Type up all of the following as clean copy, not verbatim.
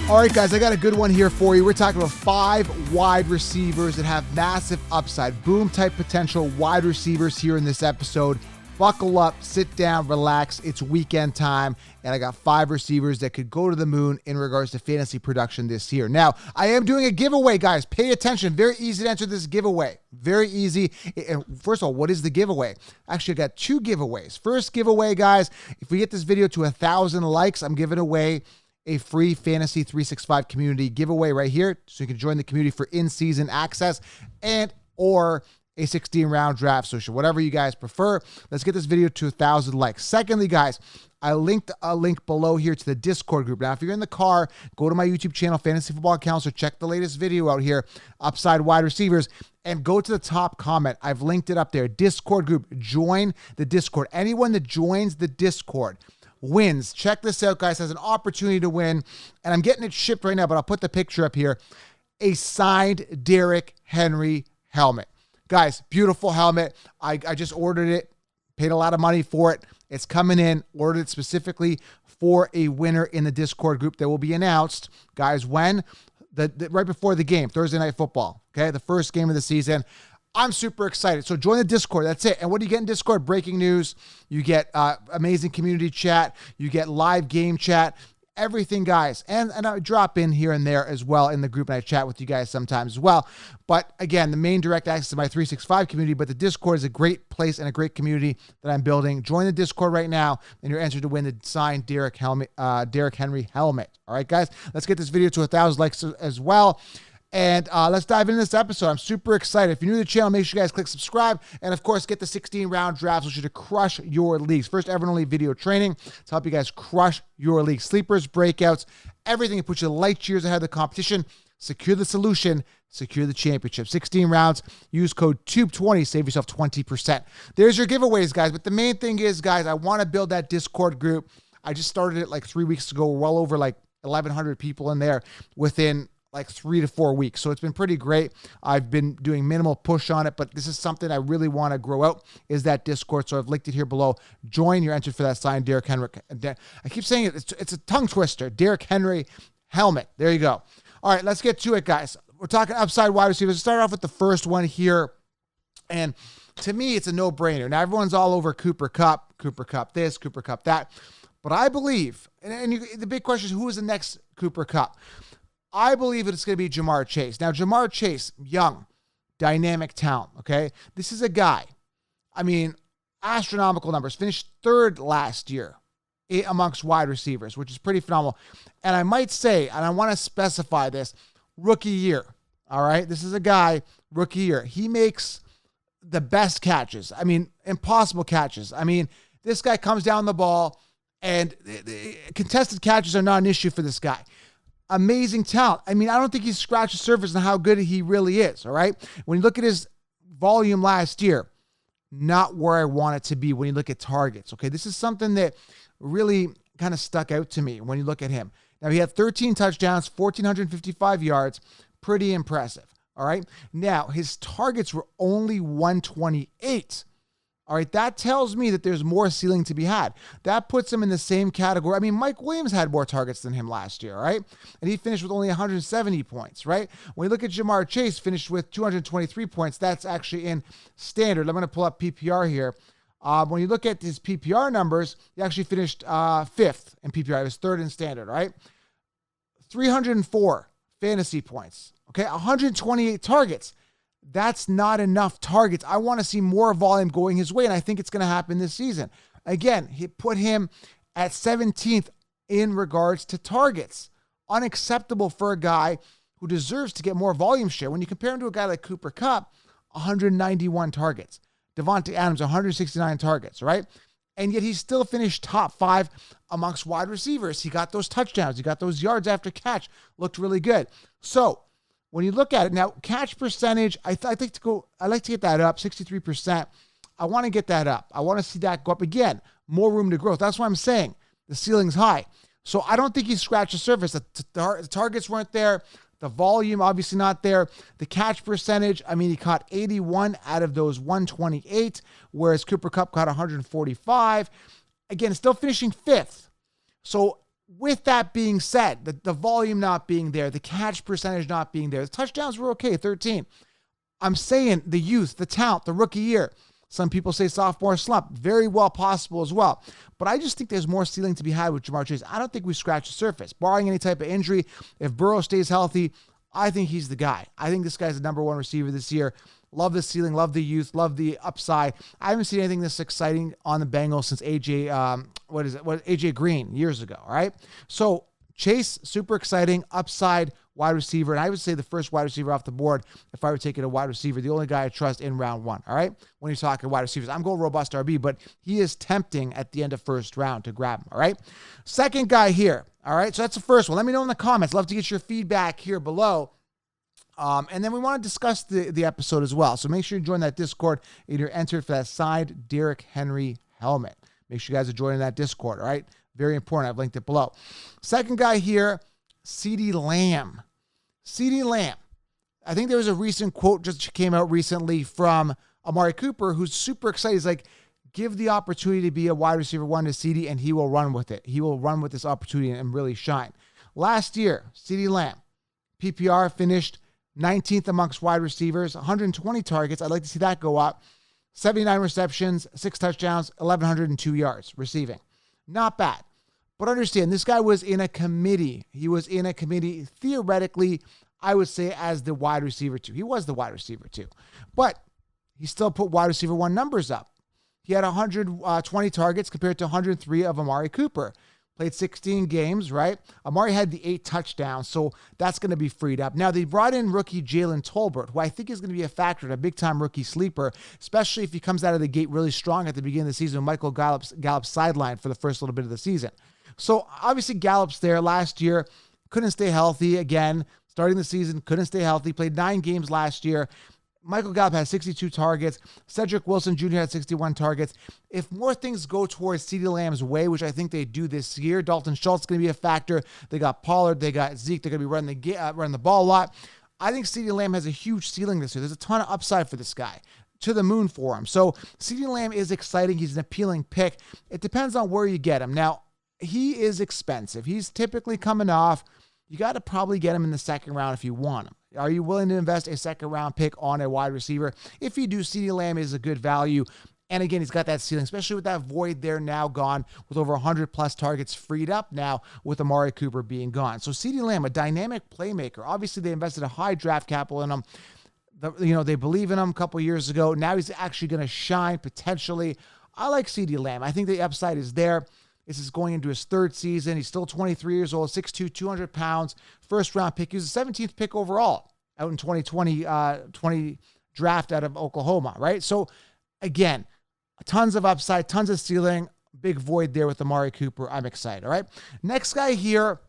All right, guys, I got a good one here for you. We're talking about 5 wide receivers that have massive upside, boom-type potential wide receivers here in this episode. Buckle up, sit down, relax. It's weekend time, and I got 5 receivers that could go to the moon in regards to fantasy production this year. Now, I am doing a giveaway, guys. Pay attention. Very easy to enter this giveaway. Very easy. And first of all, what is the giveaway? Actually, I got 2 giveaways. First giveaway, guys, if we get this video to 1,000 likes, I'm giving away a free Fantasy 365 community giveaway right here, so you can join the community for in-season access and or a 16-round draft session, whatever you guys prefer. Let's get this video to 1,000 likes. Secondly, guys, I linked a link below here to the Discord group. Now, if you're in the car, go to my YouTube channel, Fantasy Football Counselor, check the latest video out here, Upside Wide Receivers, and go to the top comment. I've linked it up there. Discord group. Join the Discord. Anyone that joins the Discord wins. Check this out, guys. Has an opportunity to win, and I'm getting it shipped right now, but I'll put the picture up here. A signed Derrick Henry helmet. Guys, beautiful helmet. I just ordered it, paid a lot of money for it. It's coming in, ordered it specifically for a winner in the Discord group that will be announced, guys, when? Right before the game, Thursday Night Football, okay? The first game of the season. I'm super excited. So join the Discord. That's it. And what do you get in Discord? Breaking news. You get amazing community chat. You get live game chat. Everything, guys. And I drop in here and there as well in the group, and I chat with you guys sometimes as well. But again, the main direct access to my 365 community, but the Discord is a great place and a great community that I'm building. Join the Discord right now, and you're entered to win the signed Derrick Henry helmet. All right, guys? Let's get this video to 1,000 likes as well. And let's dive into this episode. I'm super excited. If you're new to the channel, make sure you guys click subscribe. And, of course, get the 16-round draft so you to crush your leagues. First ever and only video training to help you guys crush your league. Sleepers, breakouts, everything to put you light years ahead of the competition. Secure the solution. Secure the championship. 16 rounds. Use code TUBE20. Save yourself 20%. There's your giveaways, guys. But the main thing is, guys, I want to build that Discord group. I just started it like 3 weeks ago. We're well over like 1,100 people in there within like 3 to 4 weeks. So it's been pretty great. I've been doing minimal push on it, but this is something I really want to grow out, is that Discord. So I've linked it here below. Join. You're entered for that signed Derrick Henry. I keep saying it. It's a tongue twister. Derrick Henry helmet. There you go. All right, let's get to it, guys. We're talking upside wide receivers. Let's start off with the first one here. And to me, it's a no-brainer. Now, everyone's all over Cooper Kupp this, Cooper Kupp that. But I believe, the big question is, who is the next Cooper Kupp? I believe it's going to be Jamar Chase. Now, Jamar Chase, young, dynamic talent, okay? This is a guy, I mean, astronomical numbers. Finished 3rd last year amongst wide receivers, which is pretty phenomenal. And I might say, and I want to specify this, rookie year, all right? This is a guy, rookie year. He makes the best catches. I mean, impossible catches. I mean, this guy comes down the ball, and contested catches are not an issue for this guy. Amazing talent. I mean, I don't think he's scratched the surface on how good he really is, all right? When you look at his volume last year, not where I want it to be when you look at targets, okay? This is something that really kind of stuck out to me when you look at him. Now, he had 13 touchdowns, 1,455 yards. Pretty impressive, all right? Now, his targets were only 128. All right, that tells me that there's more ceiling to be had. That puts him in the same category. I mean, Mike Williams had more targets than him last year, right? And he finished with only 170 points, right? When you look at Jamar Chase, finished with 223 points. That's actually in standard. I'm going to pull up PPR here. When you look at his PPR numbers, he actually finished 5th in PPR. He was 3rd in standard, right? 304 fantasy points, okay? 128 targets. That's not enough targets. I want to see more volume going his way, and I think it's going to happen this season. Again, he put him at 17th in regards to targets. Unacceptable for a guy who deserves to get more volume share. When you compare him to a guy like Cooper Kupp, 191 targets. Devontae Adams, 169 targets, right? And yet he still finished top 5 amongst wide receivers. He got those touchdowns. He got those yards after catch. Looked really good. So, when you look at it now, catch percentage, I like to get that up, 63%. I want to get that up. I want to see that go up again. More room to growth. That's why I'm saying the ceiling's high. So I don't think he scratched the surface. The targets weren't there. The volume, obviously not there. The catch percentage, I mean, he caught 81 out of those 128, whereas Cooper Kupp caught 145. Again, still finishing 5th. So With that being said, the volume not being there, the catch percentage not being there, the touchdowns were okay, 13. I'm saying the youth, the talent, the rookie year. Some people say sophomore slump. Very well possible as well. But I just think there's more ceiling to be had with Jamar Chase. I don't think we scratched the surface. Barring any type of injury, if Burrow stays healthy, I think he's the guy. I think this guy's the number one receiver this year. Love the ceiling, love the youth, love the upside. I haven't seen anything this exciting on the Bengals since AJ Green years ago, all right? So Chase, super exciting, upside wide receiver, and I would say the first wide receiver off the board if I were taking a wide receiver, the only guy I trust in round one, all right? When you're talking wide receivers, I'm going robust RB, but he is tempting at the end of first round to grab him, all right? Second guy here, all right? So that's the first one. Let me know in the comments. Love to get your feedback here below. And then we want to discuss the episode as well. So make sure you join that Discord and you're entered for that signed Derrick Henry helmet. Make sure you guys are joining that Discord, all right? Very important. I've linked it below. Second guy here, CeeDee Lamb. CeeDee Lamb. I think there was a recent quote just came out recently from Amari Cooper, who's super excited. He's like, give the opportunity to be a wide receiver one to CeeDee, and he will run with it. He will run with this opportunity and really shine. Last year, CeeDee Lamb, PPR finished 19th amongst wide receivers, 120 targets. I'd like to see that go up. 79 receptions, 6 touchdowns, 1,102 yards receiving. Not bad. But understand, this guy was in a committee. He was in a committee, theoretically, I would say, as the wide receiver two. He was the wide receiver two. But he still put wide receiver one numbers up. He had 120 targets compared to 103 of Amari Cooper. Played 16 games, right? Amari had the 8 touchdowns, so that's going to be freed up. Now, they brought in rookie Jalen Tolbert, who I think is going to be a factor in a big-time rookie sleeper, especially if he comes out of the gate really strong at the beginning of the season. Michael Gallup's sidelined for the first little bit of the season. So, obviously, Gallup's there last year. Couldn't stay healthy again. Starting the season, couldn't stay healthy. Played 9 games last year. Michael Gallup had 62 targets. Cedric Wilson Jr. had 61 targets. If more things go towards CeeDee Lamb's way, which I think they do this year, Dalton Schultz is going to be a factor. They got Pollard. They got Zeke. They're going to be running the ball a lot. I think CeeDee Lamb has a huge ceiling this year. There's a ton of upside for this guy. To the moon for him. So CeeDee Lamb is exciting. He's an appealing pick. It depends on where you get him. Now, he is expensive. He's typically coming off. You got to probably get him in the second round if you want him. Are you willing to invest a second-round pick on a wide receiver? If you do, CeeDee Lamb is a good value. And again, he's got that ceiling, especially with that void there now gone, with over 100-plus targets freed up now with Amari Cooper being gone. So CeeDee Lamb, a dynamic playmaker. Obviously, they invested a high draft capital in him. They believe in him a couple years ago. Now he's actually going to shine potentially. I like CeeDee Lamb. I think the upside is there. This is going into his third season. He's still 23 years old, 6'2", 200 pounds, first-round pick. He was the 17th pick overall out in 2020 draft out of Oklahoma, right? So, again, tons of upside, tons of ceiling, big void there with Amari Cooper. I'm excited, all right? Next guy here,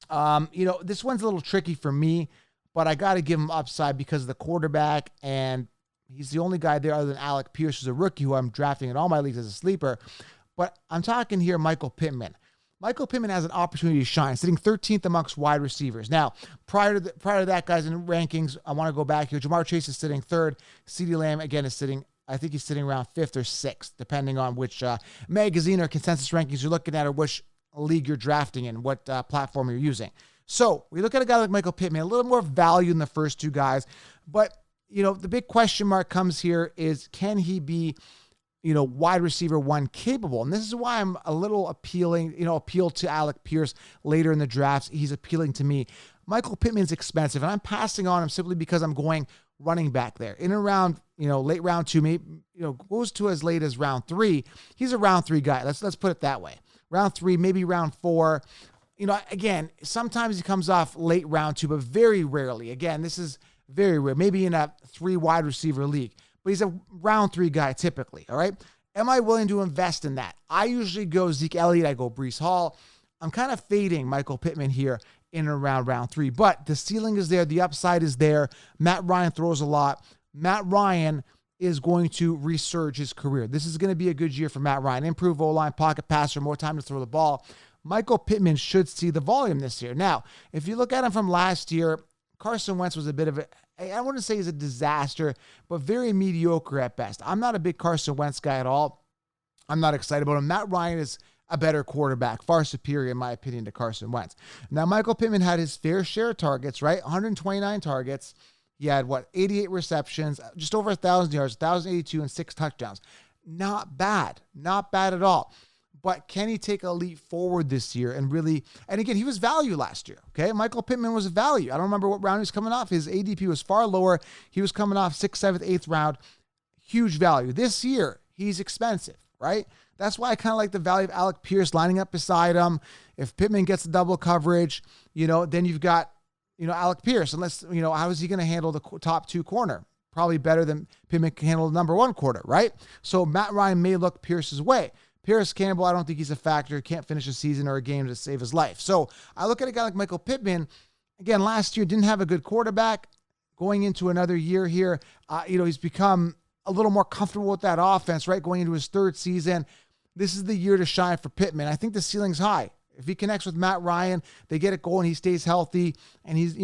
this one's a little tricky for me, but I got to give him upside because of the quarterback, and he's the only guy there other than Alec Pierce, who's a rookie who I'm drafting in all my leagues as a sleeper. But I'm talking here Michael Pittman. Michael Pittman has an opportunity to shine, sitting 13th amongst wide receivers. Now, prior to that, guys, in rankings, I want to go back here. Jamar Chase is sitting 3rd. CeeDee Lamb, again, is sitting, I think he's sitting around 5th or 6th, depending on which magazine or consensus rankings you're looking at or which league you're drafting in, what platform you're using. So we look at a guy like Michael Pittman, a little more value than the first two guys. But, the big question mark comes here is, can he be wide receiver one capable? And this is why I'm a little appealed to Alec Pierce later in the drafts. He's appealing to me. Michael Pittman's expensive, and I'm passing on him simply because I'm going running back there. In and around, late round 2, maybe, goes to as late as round 3. He's a round 3 guy. Let's put it that way. Round 3, maybe round 4. Again, sometimes he comes off late round 2, but very rarely. Again, this is very rare. Maybe in a 3 wide receiver league. But he's a round 3 guy typically, all right? Am I willing to invest in that? I usually go Zeke Elliott. I go Breece Hall. I'm kind of fading Michael Pittman here in and around round 3. But the ceiling is there. The upside is there. Matt Ryan throws a lot. Matt Ryan is going to resurge his career. This is going to be a good year for Matt Ryan. Improve O-line, pocket passer, more time to throw the ball. Michael Pittman should see the volume this year. Now, if you look at him from last year, Carson Wentz was a bit of I wouldn't say he's a disaster, but very mediocre at best. I'm not a big Carson Wentz guy at all. I'm not excited about him. Matt Ryan is a better quarterback, far superior in my opinion to Carson Wentz. Now, Michael Pittman had his fair share of targets, right? 129 targets. He had 88 receptions, just over 1,000 yards, 1,082 and 6 touchdowns. Not bad at all. But can he take a leap forward this year and really, and again, he was value last year, okay? Michael Pittman was a value. I don't remember what round he was coming off. His ADP was far lower. He was coming off 6th, 7th, 8th round. Huge value. This year, he's expensive, right? That's why I kind of like the value of Alec Pierce lining up beside him. If Pittman gets the double coverage, then you've got, Alec Pierce. Unless, how is he going to handle the top 2 corner? Probably better than Pittman can handle the number 1 corner, right? So Matt Ryan may look Pierce's way. Pierce Campbell, I don't think he's a factor. Can't finish a season or a game to save his life. So I look at a guy like Michael Pittman. Again, last year didn't have a good quarterback. Going into another year here, he's become a little more comfortable with that offense, right? Going into his 3rd season. This is the year to shine for Pittman. I think the ceiling's high. If he connects with Matt Ryan, they get it going, he stays healthy, and he's,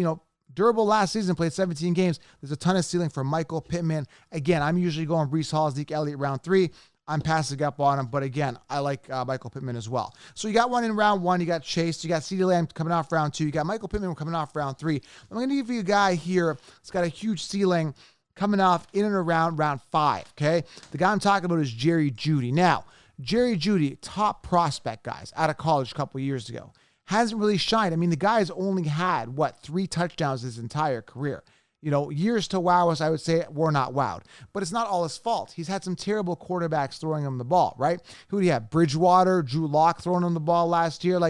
durable last season, played 17 games. There's a ton of ceiling for Michael Pittman. Again, I'm usually going Breece Hall, Zeke Elliott round 3. I'm passing up on him, but again, I like Michael Pittman as well. So you got one in round 1. You got Chase. You got CeeDee Lamb coming off round 2. You got Michael Pittman coming off round 3. I'm going to give you a guy here that's got a huge ceiling coming off in and around round 5, okay? The guy I'm talking about is Jerry Jeudy. Now, Jerry Jeudy, top prospect, guys, out of college a couple of years ago. Hasn't really shined. I mean, the guy's only had, 3 touchdowns his entire career. Years to wow us, I would say, we're not wowed. But it's not all his fault. He's had some terrible quarterbacks throwing him the ball, right? Who do you have? Bridgewater, Drew Lock throwing him the ball last year.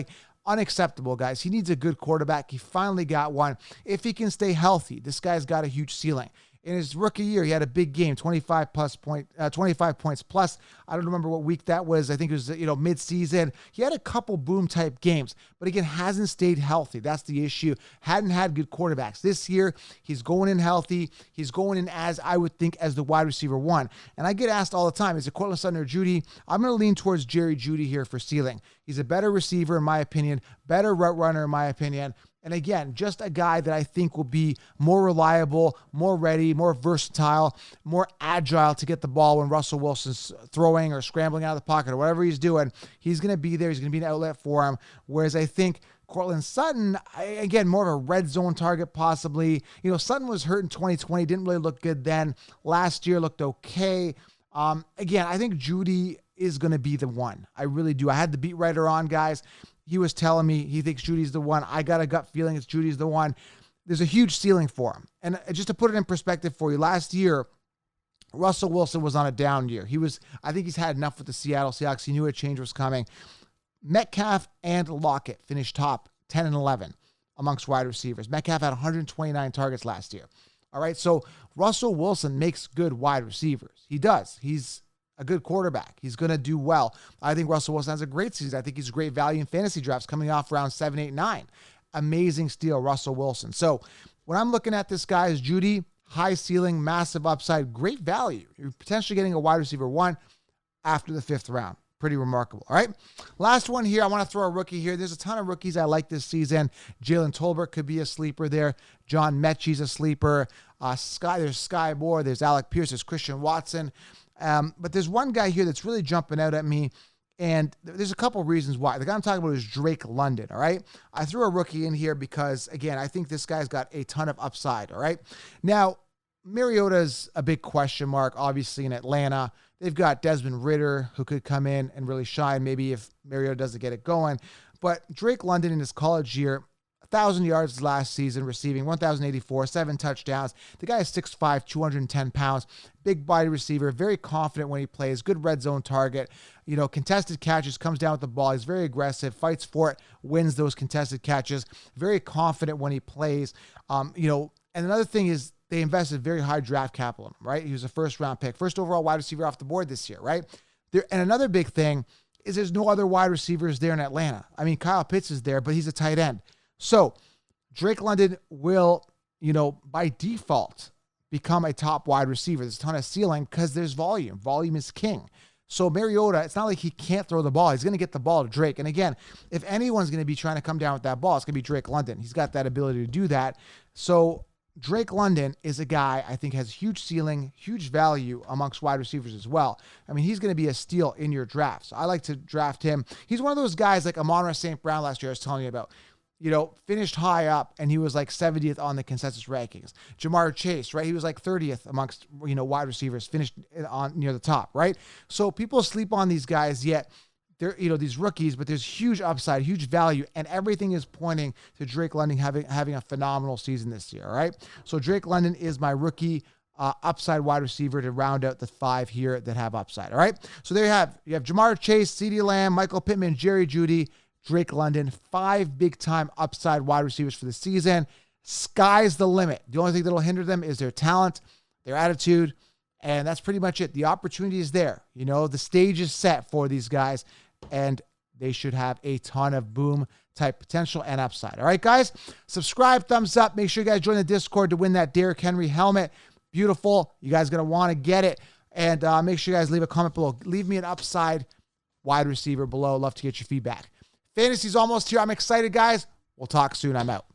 Unacceptable, guys. He needs a good quarterback. He finally got one. If he can stay healthy, this guy's got a huge ceiling. In his rookie year, he had a big game, 25 points plus. I don't remember what week that was. I think it was, mid-season. He had a couple boom-type games, but again, hasn't stayed healthy. That's the issue. Hadn't had good quarterbacks. This year, he's going in healthy. He's going in as, I would think, as the wide receiver 1. And I get asked all the time, is it Courtland Sutton or Jeudy? I'm going to lean towards Jerry Jeudy here for ceiling. He's a better receiver, in my opinion, better route runner, in my opinion. And again, just a guy that I think will be more reliable, more ready, more versatile, more agile to get the ball when Russell Wilson's throwing or scrambling out of the pocket or whatever he's doing. He's going to be there. He's going to be an outlet for him. Whereas I think Courtland Sutton, again, more of a red zone target possibly. Sutton was hurt in 2020. Didn't really look good then. Last year looked okay. Again, I think Jeudy is going to be the one. I really do. I had the beat writer on, guys. He was telling me he thinks Judy's the one. I got a gut feeling it's Judy's the one. There's a huge ceiling for him. And just to put it in perspective for you, last year, Russell Wilson was on a down year. I think he's had enough with the Seattle Seahawks. He knew a change was coming. Metcalf and Lockett finished top 10 and 11 amongst wide receivers. Metcalf had 129 targets last year. All right, so Russell Wilson makes good wide receivers. He does. He's a good quarterback. He's going to do well. I think Russell Wilson has a great season. I think he's a great value in fantasy drafts coming off round 7, 8, 9. Amazing steal, Russell Wilson. So when I'm looking at this guy is Jeudy, high ceiling, massive upside, great value. You're potentially getting a wide receiver 1 after the 5th round. Pretty remarkable. All right. Last one here. I want to throw a rookie here. There's a ton of rookies I like this season. Jalen Tolbert could be a sleeper there. John Mechie's a sleeper. There's Sky Moore. There's Alec Pierce. There's Christian Watson. But there's one guy here that's really jumping out at me, and there's a couple reasons why. The guy I'm talking about is Drake London, all right? I threw a rookie in here because, again, I think this guy's got a ton of upside, all right? Now, Mariota's a big question mark, obviously, in Atlanta. They've got Desmond Ridder, who could come in and really shine, maybe if Mariota doesn't get it going. But Drake London in his college year, 1,000 yards last season, receiving 1,084, 7 touchdowns. The guy is 6'5", 210 pounds, big body receiver, very confident when he plays, good red zone target. Contested catches, comes down with the ball. He's very aggressive, fights for it, wins those contested catches. Very confident when he plays. And another thing is they invested very high draft capital in him, right? He was a first-round pick, first overall wide receiver off the board this year, right? And another big thing is there's no other wide receivers there in Atlanta. I mean, Kyle Pitts is there, but he's a tight end. So Drake London will, by default become a top wide receiver. There's a ton of ceiling because there's volume. Volume is king. So Mariota, it's not like he can't throw the ball. He's going to get the ball to Drake. And again, if anyone's going to be trying to come down with that ball, it's going to be Drake London. He's got that ability to do that. So Drake London is a guy I think has huge ceiling, huge value amongst wide receivers as well. I mean, he's going to be a steal in your draft. So I like to draft him. He's one of those guys like Amon-Ra St. Brown last year I was telling you about. Finished high up, and he was like 70th on the consensus rankings. Jamar Chase, right? He was like 30th amongst, wide receivers, finished on near the top, right? So people sleep on these guys, yet they're, these rookies, but there's huge upside, huge value, and everything is pointing to Drake London having a phenomenal season this year, all right? So Drake London is my rookie upside wide receiver to round out the 5 here that have upside, all right? So there you have Jamar Chase, CeeDee Lamb, Michael Pittman, Jerry Jeudy, Drake London, 5 big-time upside wide receivers for the season. Sky's the limit. The only thing that'll hinder them is their talent, their attitude, and that's pretty much it. The opportunity is there. The stage is set for these guys, and they should have a ton of boom-type potential and upside. All right, guys? Subscribe, thumbs up. Make sure you guys join the Discord to win that Derrick Henry helmet. Beautiful. You guys are going to want to get it. And make sure you guys leave a comment below. Leave me an upside wide receiver below. Love to get your feedback. Fantasy's almost here. I'm excited, guys. We'll talk soon. I'm out.